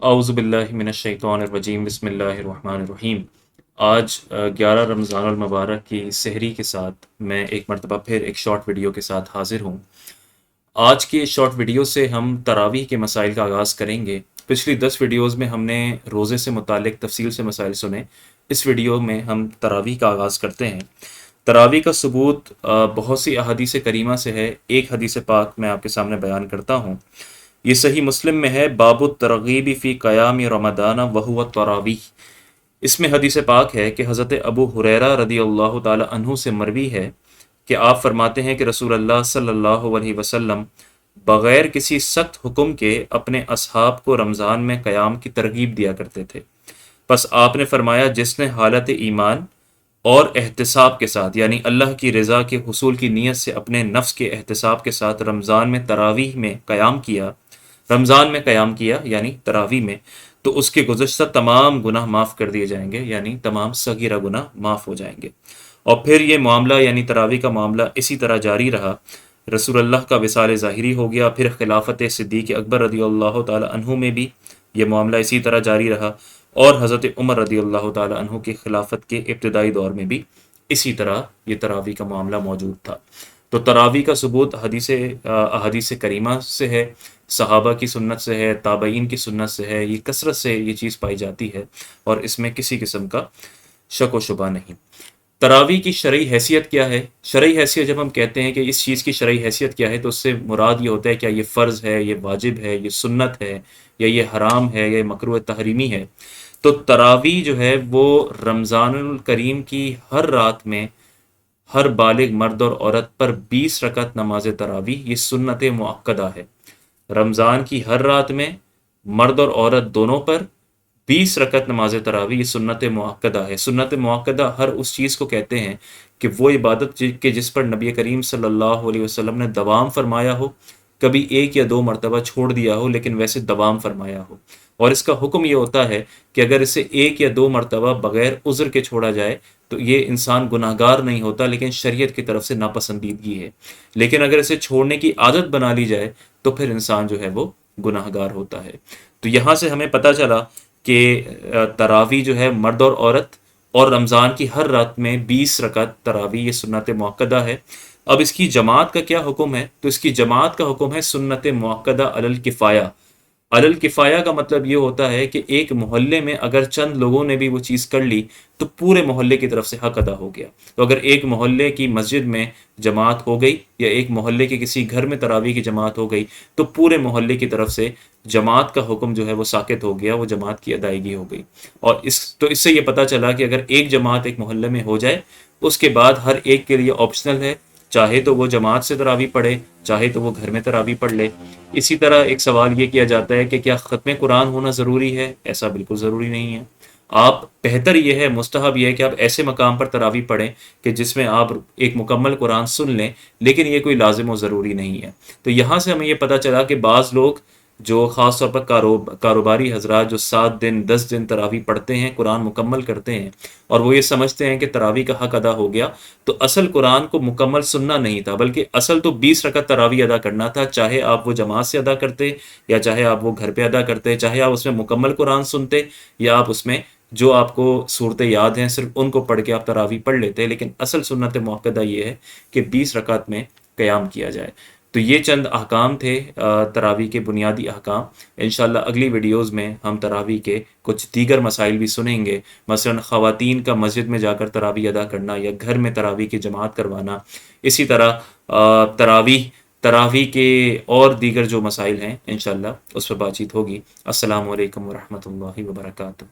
اعوذ باللہ من الشیطان الرجیم بسم اللہ الرحمن الرحیم۔ آج 11 رمضان المبارک کی سحری کے ساتھ میں ایک مرتبہ پھر ایک شارٹ ویڈیو کے ساتھ حاضر ہوں۔ آج کی اس شارٹ ویڈیو سے ہم تراویح کے مسائل کا آغاز کریں گے۔ پچھلی 10 ویڈیوز میں ہم نے روزے سے متعلق تفصیل سے مسائل سنے۔ اس ویڈیو میں ہم تراویح کا آغاز کرتے ہیں۔ تراویح کا ثبوت بہت سی احادیث کریمہ سے ہے۔ ایک حدیث پاک میں آپ کے سامنے بیان کرتا ہوں۔ یہ صحیح مسلم میں ہے، باب الترغیب فی قیام رمضان وہو التراویح۔ اس میں حدیث پاک ہے کہ حضرت ابو ہریرہ رضی اللہ تعالی عنہ سے مروی ہے کہ آپ فرماتے ہیں کہ رسول اللہ صلی اللہ علیہ وسلم بغیر کسی سخت حکم کے اپنے اصحاب کو رمضان میں قیام کی ترغیب دیا کرتے تھے۔ پس آپ نے فرمایا، جس نے حالت ایمان اور احتساب کے ساتھ، یعنی اللہ کی رضا کے حصول کی نیت سے اپنے نفس کے احتساب کے ساتھ رمضان میں تراویح میں قیام کیا یعنی تراویح میں، تو اس کے گزشتہ تمام گناہ معاف کر دیے جائیں گے، یعنی تمام صغیرہ گناہ معاف ہو جائیں گے۔ اور پھر یہ معاملہ یعنی تراویح کا معاملہ اسی طرح جاری رہا۔ رسول اللہ کا وصال ظاہری ہو گیا، پھر خلافت صدیق اکبر رضی اللہ تعالی عنہ میں بھی یہ معاملہ اسی طرح جاری رہا، اور حضرت عمر رضی اللہ تعالی عنہ کی خلافت کے ابتدائی دور میں بھی اسی طرح یہ تراویح کا معاملہ موجود تھا۔ تو تراویح کا ثبوت احادیث کریمہ سے ہے، صحابہ کی سنت سے ہے، تابعین کی سنت سے ہے، یہ کثرت سے یہ چیز پائی جاتی ہے، اور اس میں کسی قسم کا شک و شبہ نہیں۔ تراویح کی شرعی حیثیت کیا ہے؟ شرعی حیثیت جب ہم کہتے ہیں کہ اس چیز کی شرعی حیثیت کیا ہے، تو اس سے مراد یہ ہوتا ہے کیا یہ فرض ہے، یہ واجب ہے، یہ سنت ہے، یا یہ حرام ہے، یا یہ مکروہ تحریمی ہے۔ تو تراویح جو ہے وہ رمضان الکریم کی ہر رات میں ہر بالغ مرد اور عورت پر 20 رکعت نماز تراویح یہ سنت مؤکدہ ہے۔ رمضان کی ہر رات میں مرد اور عورت دونوں پر 20 رکعت نماز تراویح یہ سنت مؤکدہ ہے۔ سنت مؤکدہ ہر اس چیز کو کہتے ہیں کہ وہ عبادت کہ جس پر نبی کریم صلی اللہ علیہ وسلم نے دوام فرمایا ہو، کبھی ایک یا دو مرتبہ چھوڑ دیا ہو لیکن ویسے دوام فرمایا ہو۔ اور اس کا حکم یہ ہوتا ہے کہ اگر اسے ایک یا دو مرتبہ بغیر عذر کے چھوڑا جائے تو یہ انسان گناہ گار نہیں ہوتا، لیکن شریعت کی طرف سے ناپسندیدگی ہے۔ لیکن اگر اسے چھوڑنے کی عادت بنا لی جائے تو پھر انسان جو ہے وہ گناہ گار ہوتا ہے۔ تو یہاں سے ہمیں پتہ چلا کہ تراویح جو ہے مرد اور عورت، اور رمضان کی ہر رات میں 20 رکعت تراویح یہ سنت مؤکدہ ہے۔ اب اس کی جماعت کا کیا حکم ہے؟ تو اس کی جماعت کا حکم ہے سنت مؤکدہ علی الکفایہ۔ علی الکفایہ کا مطلب یہ ہوتا ہے کہ ایک محلے میں اگر چند لوگوں نے بھی وہ چیز کر لی تو پورے محلے کی طرف سے حق ادا ہو گیا۔ تو اگر ایک محلے کی مسجد میں جماعت ہو گئی، یا ایک محلے کے کسی گھر میں تراویح کی جماعت ہو گئی، تو پورے محلے کی طرف سے جماعت کا حکم جو ہے وہ ساقط ہو گیا، وہ جماعت کی ادائیگی ہو گئی۔ اور اس سے یہ پتہ چلا کہ اگر ایک جماعت ایک محلے میں ہو جائے، اس کے بعد ہر ایک کے لیے آپشنل ہے، چاہے تو وہ جماعت سے تراویح پڑھے، چاہے تو وہ گھر میں تراویح پڑھ لے۔ اسی طرح ایک سوال یہ کیا جاتا ہے کہ کیا ختم قرآن ہونا ضروری ہے؟ ایسا بالکل ضروری نہیں ہے۔ آپ بہتر یہ ہے، مستحب یہ ہے کہ آپ ایسے مقام پر تراویح پڑھیں کہ جس میں آپ ایک مکمل قرآن سن لیں، لیکن یہ کوئی لازم و ضروری نہیں ہے۔ تو یہاں سے ہمیں یہ پتہ چلا کہ بعض لوگ جو خاص طور پر کاروباری حضرات جو 7 دن 10 دن تراویح پڑھتے ہیں، قرآن مکمل کرتے ہیں، اور وہ یہ سمجھتے ہیں کہ تراویح کا حق ادا ہو گیا، تو اصل قرآن کو مکمل سننا نہیں تھا، بلکہ اصل تو 20 رکعت تراویح ادا کرنا تھا، چاہے آپ وہ جماعت سے ادا کرتے، یا چاہے آپ وہ گھر پہ ادا کرتے، چاہے آپ اس میں مکمل قرآن سنتے، یا آپ اس میں جو آپ کو صورتیں یاد ہیں صرف ان کو پڑھ کے آپ تراویح پڑھ لیتے۔ لیکن اصل سنت مؤکدہ یہ ہے کہ 20 رکعت میں قیام کیا جائے۔ تو یہ چند احکام تھے تراویح کے بنیادی احکام۔ انشاءاللہ اگلی ویڈیوز میں ہم تراویح کے کچھ دیگر مسائل بھی سنیں گے، مثلا خواتین کا مسجد میں جا کر تراویح ادا کرنا، یا گھر میں تراویح کی جماعت کروانا۔ اسی طرح تراویح کے اور دیگر جو مسائل ہیں انشاءاللہ اس پر بات چیت ہوگی۔ السلام علیکم ورحمۃ اللہ وبرکاتہ۔